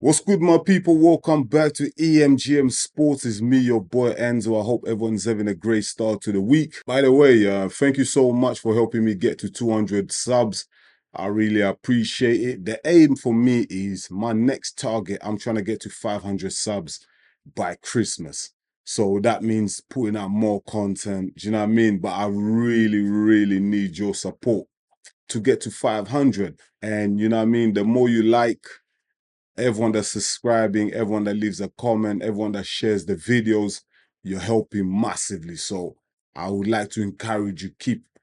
What's good, my people? Welcome back to EMGM Sports. It's me, your boy Enzo. I hope everyone's having a great start to the week. By the way, thank you so much for helping me get to 200 subs. I really appreciate it. The aim for me is my next target. I'm trying to get to 500 subs by Christmas. So that means putting out more content. Do you know what I mean? But I really need your support to get to 500. And you know what I mean? The more you like, everyone that's subscribing, everyone that leaves a comment, everyone that shares the videos, you're helping massively. So I would like to encourage you,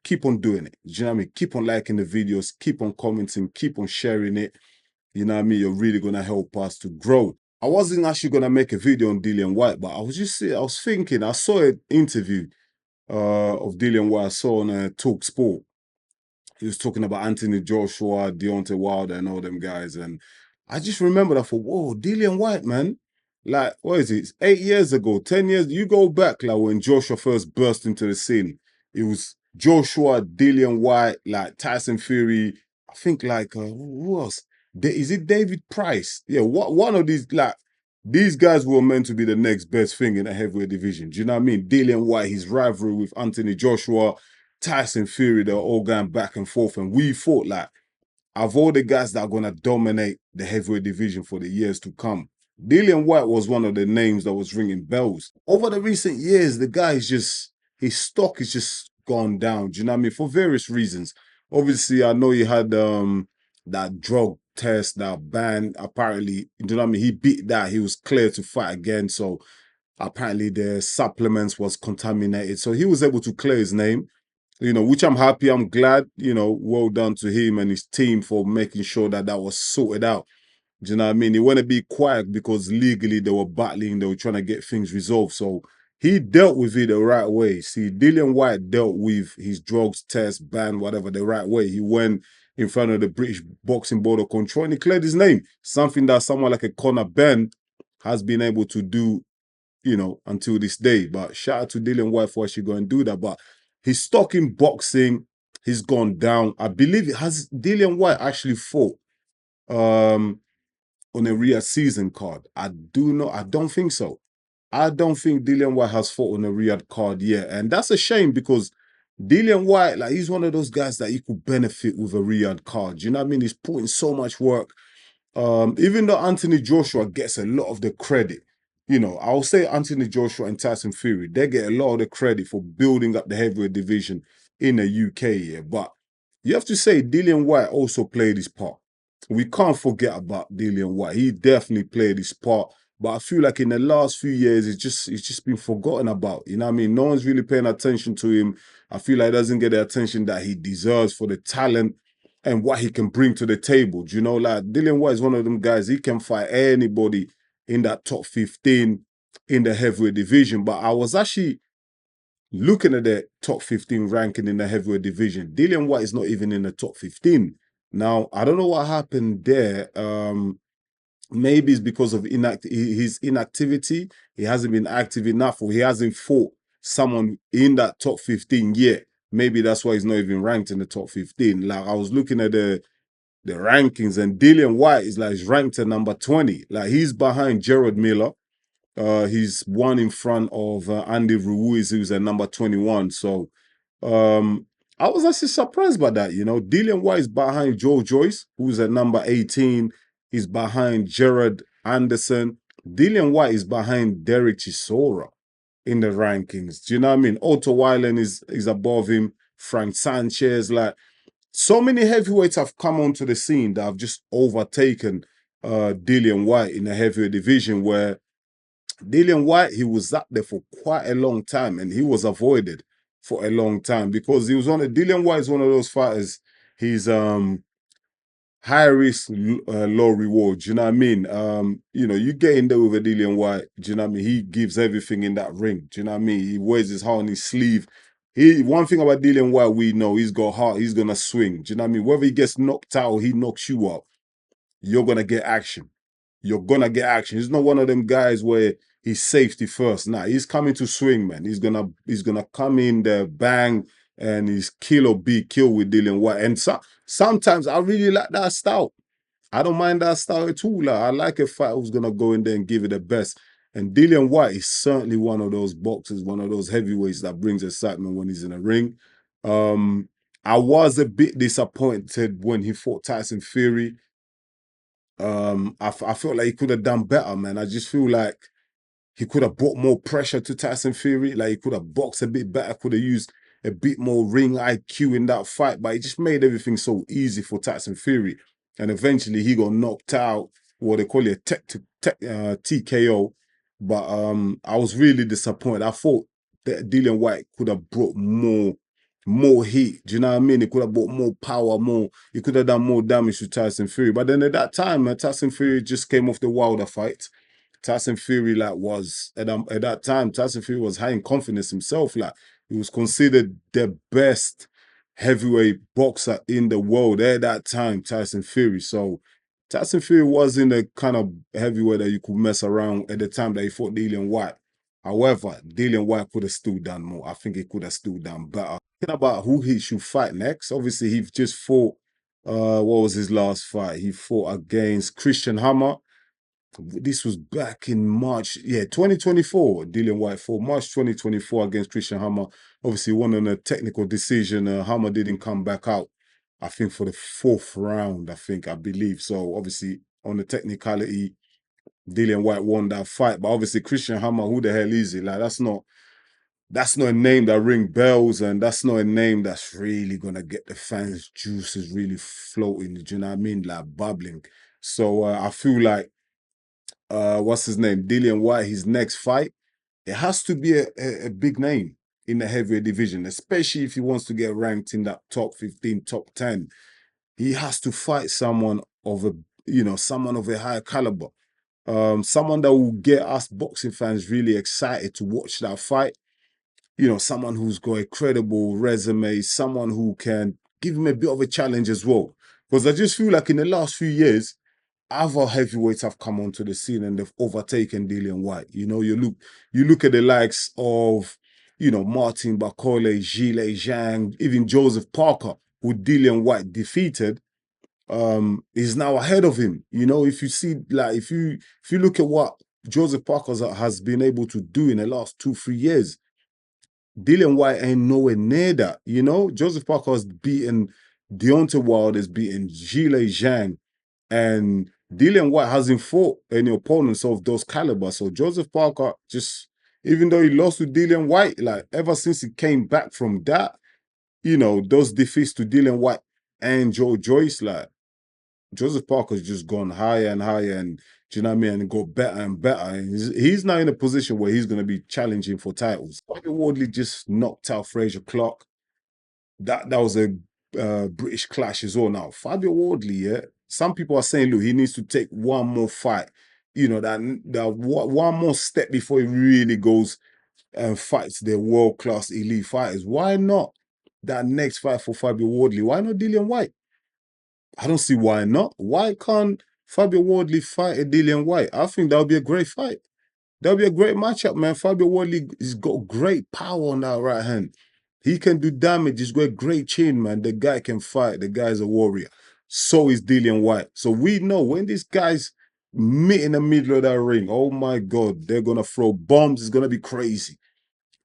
keep on doing it. Do you know what I mean? Keep on liking the videos, keep on commenting, keep on sharing it. You know what I mean? You're really gonna help us to grow. I wasn't actually gonna make a video on Dillian Whyte, but I was thinking, I saw an interview of Dillian Whyte, I saw on Talk Sport. He was talking about Anthony Joshua, Deontay Wilder, and all them guys. And I just remembered, I thought, whoa, Dillian Whyte, man. Like, what is it? 8 years ago, 10 years. You go back, like, when Joshua first burst into the scene. It was Joshua, Dillian Whyte, like, Tyson Fury. I think, like, who else? Is it David Price? Yeah, one of these, like, these guys were meant to be the next best thing in the heavyweight division. Do you know what I mean? Dillian Whyte, his rivalry with Anthony Joshua, Tyson Fury, they're all going back and forth. And we thought, like, of all the guys that are going to dominate the heavyweight division for the years to come, Dillian Whyte was one of the names that was ringing bells. Over the recent years, the guy is just, his stock is just gone down. Do you know what I mean? For various reasons. Obviously, I know he had that drug test, that ban. Apparently, do you know what I mean? He beat that. He was clear to fight again. So apparently the supplements was contaminated. So he was able to clear his name, which I'm happy. I'm glad, well done to him and his team for making sure that that was sorted out. Do you know what I mean? He want to be quiet because legally they were battling, they were trying to get things resolved. So he dealt with it the right way. See, Dillian Whyte dealt with his drugs test, ban, whatever, the right way. He went in front of the British Boxing Board of Control and he cleared his name. Something that someone like a Conor Ben has been able to do, until this day. But shout out to Dillian Whyte for actually going to do that. But his stock in boxing, he's gone down. I believe it has Dillian Whyte actually fought on a Riyadh season card. I don't think so. I don't think Dillian Whyte has fought on a Riyadh card yet. And that's a shame because Dillian Whyte, like, he's one of those guys that you could benefit with a Riyadh card. You know what I mean? He's putting so much work. Even though Anthony Joshua gets a lot of the credit, I'll say Anthony Joshua and Tyson Fury, they get a lot of the credit for building up the heavyweight division in the UK, yeah. But you have to say Dillian Whyte also played his part. We can't forget about Dillian Whyte. He definitely played his part. But I feel like in the last few years, it's just been forgotten about. You know what I mean? No one's really paying attention to him. I feel like he doesn't get the attention that he deserves for the talent and what he can bring to the table. Do you know, like, Dillian Whyte is one of them guys, he can fight anybody in that top 15 in the heavyweight division. But I was actually looking at the top 15 ranking in the heavyweight division. Dillian Whyte is not even in the top 15. Now, I don't know what happened there. Maybe it's because of his inactivity. He hasn't been active enough, or he hasn't fought someone in that top 15 yet. Maybe that's why he's not even ranked in the top 15. Like, I was looking at the rankings, and Dillian Whyte is like ranked at number 20. Like, he's behind Jared Miller. He's one in front of Andy Ruiz, who's at number 21. So I was actually surprised by that. Dillian Whyte is behind Joe Joyce, who's at number 18. He's behind Jared Anderson. Dillian Whyte is behind Derek Chisora in the rankings. Do you know what I mean? Otto Weiland is above him. Frank Sanchez, like, so many heavyweights have come onto the scene that have just overtaken Dillian Whyte in the heavyweight division, where Dillian Whyte, he was up there for quite a long time and he was avoided for a long time because Dillian Whyte is one of those fighters. He's high risk, low reward. Do you know what I mean? You get in there with a Dillian Whyte, do you know what I mean? He gives everything in that ring. Do you know what I mean? He wears his heart on his sleeve. One thing about Dillian Whyte, we know he's got heart, he's gonna swing. Do you know what I mean? Whether he gets knocked out or he knocks you out, you're gonna get action. You're gonna get action. He's not one of them guys where he's safety first. Nah, he's coming to swing, man. He's gonna come in there, bang, and he's kill or be killed with Dillian Whyte. And sometimes I really like that style. I don't mind that style at all. Like, I like a fighter who's gonna go in there and give it the best. And Dillian Whyte is certainly one of those boxers, one of those heavyweights that brings excitement when he's in a ring. Um, I was a bit disappointed when he fought Tyson Fury. I felt like he could have done better, man. I just feel like he could have brought more pressure to Tyson Fury. Like he could have boxed a bit better, could have used a bit more ring IQ in that fight, but he just made everything so easy for Tyson Fury. And eventually he got knocked out, what they call it, TKO. But I was really disappointed. I thought that Dillian Whyte could have brought more heat. Do you know what I mean? He could have brought more power, more. He could have done more damage to Tyson Fury. But then at that time, man, Tyson Fury just came off the Wilder fight. Tyson Fury like was at that time, Tyson Fury was high in confidence himself. Like he was considered the best heavyweight boxer in the world at that time, Tyson Fury. So Tyson Fury wasn't the kind of heavyweight that you could mess around at the time that he fought Dillian Whyte. However, Dillian Whyte could have still done more. I think he could have still done better. Thinking about who he should fight next. Obviously, he just fought what was his last fight? He fought against Christian Hammer. This was back in March, 2024. Dillian Whyte fought March 2024 against Christian Hammer. Obviously, won on a technical decision. Hammer didn't come back out, I think, for the fourth round, I believe. So, obviously, on the technicality, Dillian Whyte won that fight. But obviously, Christian Hammer, who the hell is he? Like, that's not a name that ring bells, and that's not a name that's really gonna get the fans' juices really floating. Do you know what I mean? Like bubbling. So I feel like what's his name? Dillian Whyte, his next fight, it has to be a big name in the heavyweight division, especially if he wants to get ranked in that top 15, top 10. He has to fight someone of someone of a higher caliber. Someone that will get us boxing fans really excited to watch that fight. Someone who's got a credible resume, someone who can give him a bit of a challenge as well. Because I just feel like in the last few years, other heavyweights have come onto the scene and they've overtaken Dillian Whyte. You look at the likes of, Martin Bakole, Gilles Zhang, even Joseph Parker, who Dillian Whyte defeated, is now ahead of him. If you see, like, if you look at what Joseph Parker has been able to do in the last 2-3 years, Dillian Whyte ain't nowhere near that. Joseph Parker has beaten Deontay Wilder, has beaten Gilles Zhang, and Dillian Whyte hasn't fought any opponents of those caliber. So Joseph Parker, just even though he lost to Dillian Whyte, like ever since he came back from that, those defeats to Dillian Whyte and Joe Joyce, like Joseph Parker's just gone higher and higher, and do you know what I mean? And got better and better. And he's now in a position where he's going to be challenging for titles. Bobby Wardley just knocked out Fraser Clark. That was a British clash as well. Now, Fabio Wardley, some people are saying, look, he needs to take one more fight, that one more step before he really goes and fights the world-class elite fighters. Why not that next fight for Fabio Wardley? Why not Dillian Whyte? I don't see why not. Why can't Fabio Wardley fight a Dillian Whyte? I think that would be a great fight. That would be a great matchup, man. Fabio Wardley has got great power on that right hand. He can do damage. He's got a great chin, man. The guy can fight. The guy's a warrior. So is Dillian Whyte. So we know when these guys meet in the middle of that ring, oh my God, they're going to throw bombs. It's going to be crazy.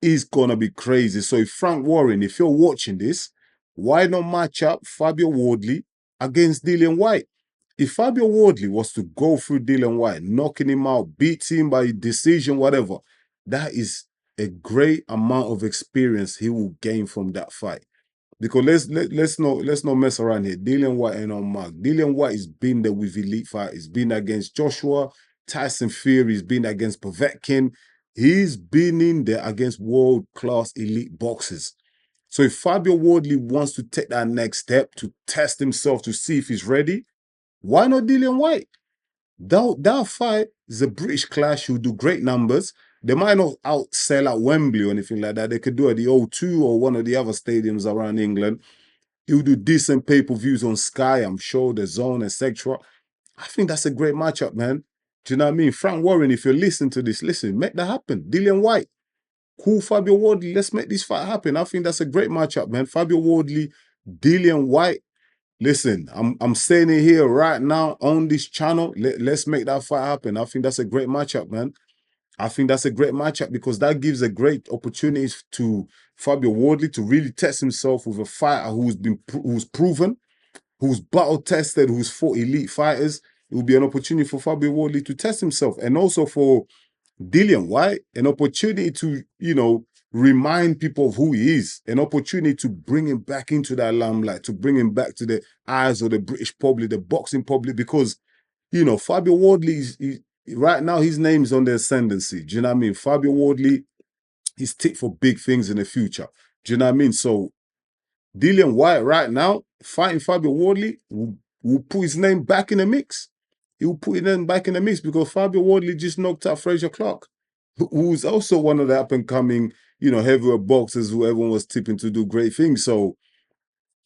It's going to be crazy. So if Frank Warren, if you're watching this, why not match up Fabio Wardley against Dillian Whyte? If Fabio Wardley was to go through Dillian Whyte, knocking him out, beat him by decision, whatever, that is a great amount of experience he will gain from that fight. Because let's not mess around here. Dillian Whyte ain't on mark. Dillian Whyte has been there with elite fighters. He's been against Joshua, Tyson Fury. He's been against Povetkin. He's been in there against world-class elite boxers. So if Fabio Wardley wants to take that next step to test himself to see if he's ready, why not Dillian Whyte? That fight is a British clash. He'll do great numbers. They might not outsell at Wembley or anything like that. They could do it at the O2 or one of the other stadiums around England. He'll do decent pay-per-views on Sky, I'm sure, The Zone, etc. I think that's a great matchup, man. Do you know what I mean? Frank Warren, if you're listening to this, listen, make that happen. Dillian Whyte, cool Fabio Wardley, let's make this fight happen. I think that's a great matchup, man. Fabio Wardley, Dillian Whyte. Listen, I'm saying it here right now on this channel. Let's make that fight happen. I think that's a great matchup, man. I think that's a great matchup because that gives a great opportunity to Fabio Wardley to really test himself with a fighter who's proven, who's battle tested, who's fought elite fighters. It will be an opportunity for Fabio Wardley to test himself, and also for Dillian Whyte, an opportunity to, remind people of who he is, an opportunity to bring him back into that limelight, to bring him back to the eyes of the British public, the boxing public, because, Fabio Wardley, right now, his name's on the ascendancy. Do you know what I mean? Fabio Wardley, he's ticked for big things in the future. Do you know what I mean? So Dillian Whyte right now, fighting Fabio Wardley, will put his name back in the mix. He will put his name back in the mix because Fabio Wardley just knocked out Fraser Clark, who's also one of the up-and-coming, heavyweight boxers who everyone was tipping to do great things. So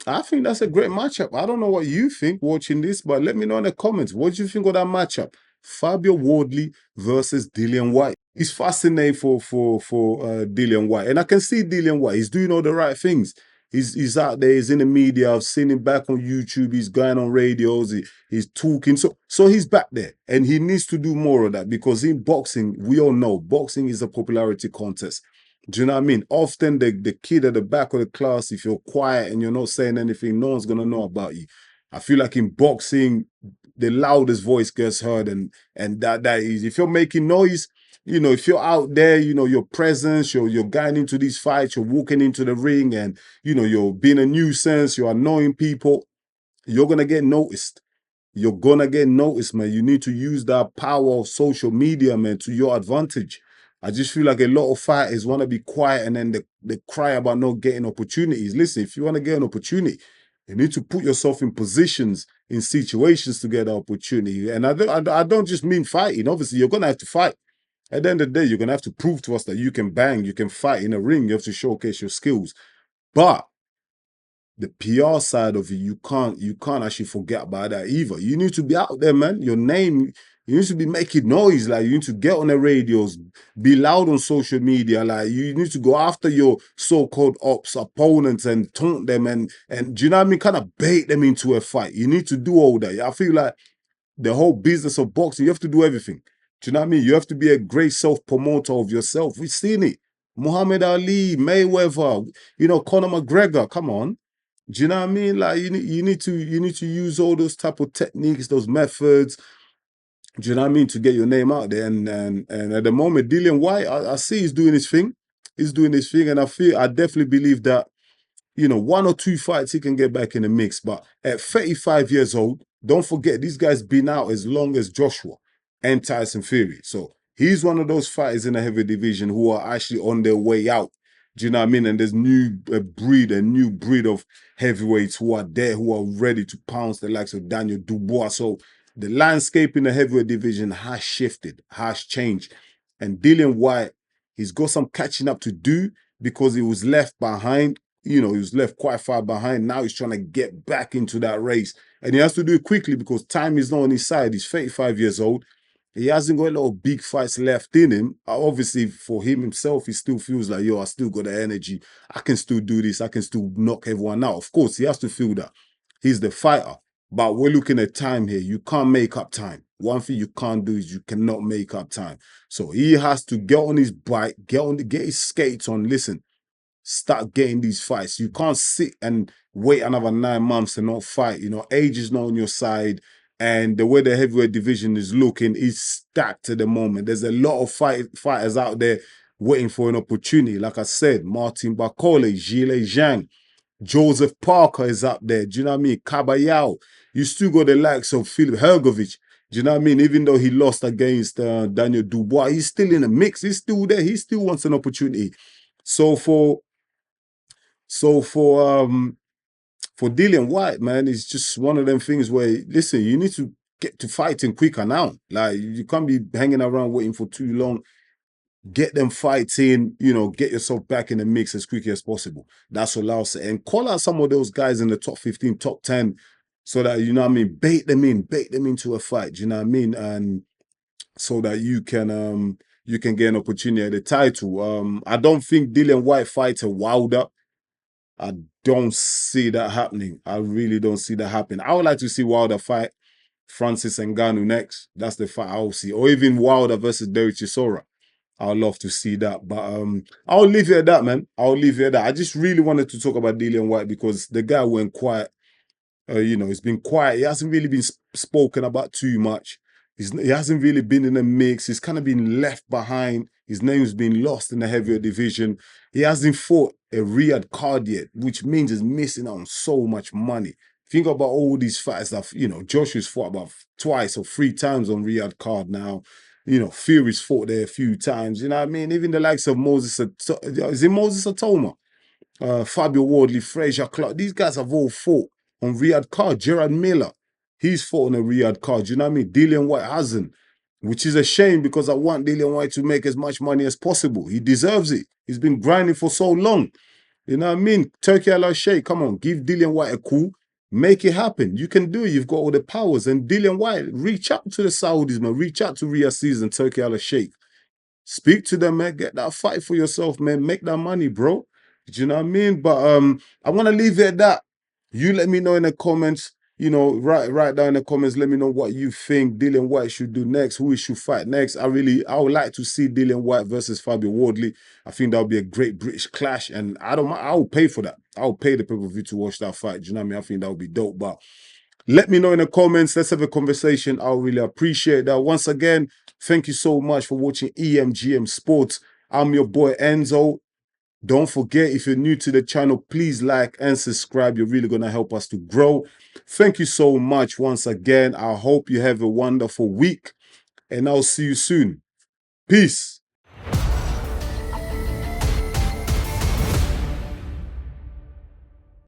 I think that's a great matchup. I don't know what you think watching this, but let me know in the comments. What do you think of that matchup? Fabio Wardley versus Dillian Whyte. He's fascinating for Dillian Whyte. And I can see Dillian Whyte. He's doing all the right things. He's out there, he's in the media. I've seen him back on YouTube, he's going on radios, he's talking. So he's back there. And he needs to do more of that because in boxing, we all know boxing is a popularity contest. Do you know what I mean? Often the kid at the back of the class, if you're quiet and you're not saying anything, no one's gonna know about you. I feel like in boxing, the loudest voice gets heard, and that is if you're making noise, if you're out there, your presence, you're going into these fights, you're walking into the ring, and you're being a nuisance, you're annoying people, you're gonna get noticed. You're gonna get noticed, man. You need to use that power of social media, man, to your advantage. I just feel like a lot of fighters want to be quiet and then they cry about not getting opportunities. Listen, if you want to get an opportunity, you need to put yourself in positions, in situations to get an opportunity. And I don't just mean fighting. Obviously, you're gonna have to fight. At the end of the day, you're gonna have to prove to us that you can bang, you can fight in a ring. You have to showcase your skills. But the PR side of it, you can't actually forget about that either. You need to be out there, man. Your name, you need to be making noise. Like you need to get on the radios, be loud on social media. Like you need to go after your so-called opponents and taunt them and do you know what I mean? Kind of bait them into a fight. You need to do all that. I feel like the whole business of boxing, you have to do everything. Do you know what I mean? You have to be a great self-promoter of yourself. We've seen it. Muhammad Ali, Mayweather, Conor McGregor. Come on. Do you know what I mean? Like you need to use all those type of techniques, those methods. Do you know what I mean? To get your name out there. And at the moment, Dillian Whyte, I see he's doing his thing. He's doing his thing, and I definitely believe that one or two fights he can get back in the mix. But at 35 years old, don't forget these guys been out as long as Joshua and Tyson Fury. So he's one of those fighters in the heavy division who are actually on their way out. Do you know what I mean? And there's a new breed of heavyweights who are there, who are ready to pounce the likes of Daniel Dubois. So the landscape in the heavyweight division has shifted, has changed. And Dillian Whyte, he's got some catching up to do because he was left behind. He was left quite far behind. Now he's trying to get back into that race. And he has to do it quickly because time is not on his side. He's 35 years old. He hasn't got a lot of big fights left in him. Obviously, for him himself, he still feels like, I still got the energy. I can still do this. I can still knock everyone out. Of course, he has to feel that. He's the fighter. But we're looking at time here. You can't make up time. One thing you can't do is you cannot make up time. So he has to get on his bike, get his skates on. Listen, start getting these fights. You can't sit and wait another 9 months and not fight. Age is not on your side. And the way the heavyweight division is looking is stacked at the moment. There's a lot of fighters out there waiting for an opportunity. Like I said, Martin Bakole, Gilles Zhang, Joseph Parker is up there. Do you know what I mean? Kabayao. You still got the likes of Philip Hergovich. Do you know what I mean? Even though he lost against Daniel Dubois, he's still in the mix. He's still there. He still wants an opportunity. So for Dillian Whyte, man, it's just one of them things where, listen, you need to get to fighting quicker now. Like, you can't be hanging around waiting for too long. Get them fighting, get yourself back in the mix as quickly as possible. That's all I'll say. And call out some of those guys in the top 15, top 10, so that, you know what I mean, bait them into a fight, you know what I mean? And so that you can get an opportunity at the title. I don't think Dillian Whyte fights a Wilder. I don't see that happening. I really don't see that happening. I would like to see Wilder fight Francis Ngannou next. That's the fight I'll see. Or even Wilder versus Derek Chisora. I'd love to see that. But I'll leave it at that, man. I'll leave it at that. I just really wanted to talk about Dillian Whyte because the guy went quiet. He's been quiet. He hasn't really been spoken about too much. He hasn't really been in the mix. He's kind of been left behind. His name's been lost in the heavyweight division. He hasn't fought a Riyadh card yet, which means he's missing out on so much money. Think about all these fights that, Joshua's fought about twice or 3 times on Riyadh card now. Fury's fought there a few times. You know what I mean? Even the likes of Moses Atoma? Fabio Wardley, Frazier Clark. These guys have all fought on Riyadh card. Gerard Miller, he's fought on a Riyadh card. You know what I mean? Dillian Whyte hasn't, which is a shame because I want Dillian Whyte to make as much money as possible. He deserves it. He's been grinding for so long. You know what I mean? Turkey Al-Sheikh, come on, give Dillian Whyte a call. Make it happen. You can do it. You've got all the powers. And Dillian Whyte, reach out to the Saudis, man. Reach out to Riyadh Season, Turkey Al-Sheikh. Speak to them, man. Get that fight for yourself, man. Make that money, bro. Do you know what I mean? But I want to leave it at that. You let me know in the comments. Write down in the comments. Let me know what you think Dillian Whyte should do next. Who he should fight next. I would like to see Dillian Whyte versus Fabio Wardley. I think that would be a great British clash, and I'll pay for that. I'll pay the pay-per-view to watch that fight. Do you know what I mean? I think that would be dope. But let me know in the comments. Let's have a conversation. I'll really appreciate that. Once again, thank you so much for watching EMGM Sports. I'm your boy Enzo. Don't forget, if you're new to the channel, please like and subscribe. You're really going to help us to grow. Thank you so much once again. I hope you have a wonderful week, and I'll see you soon. Peace.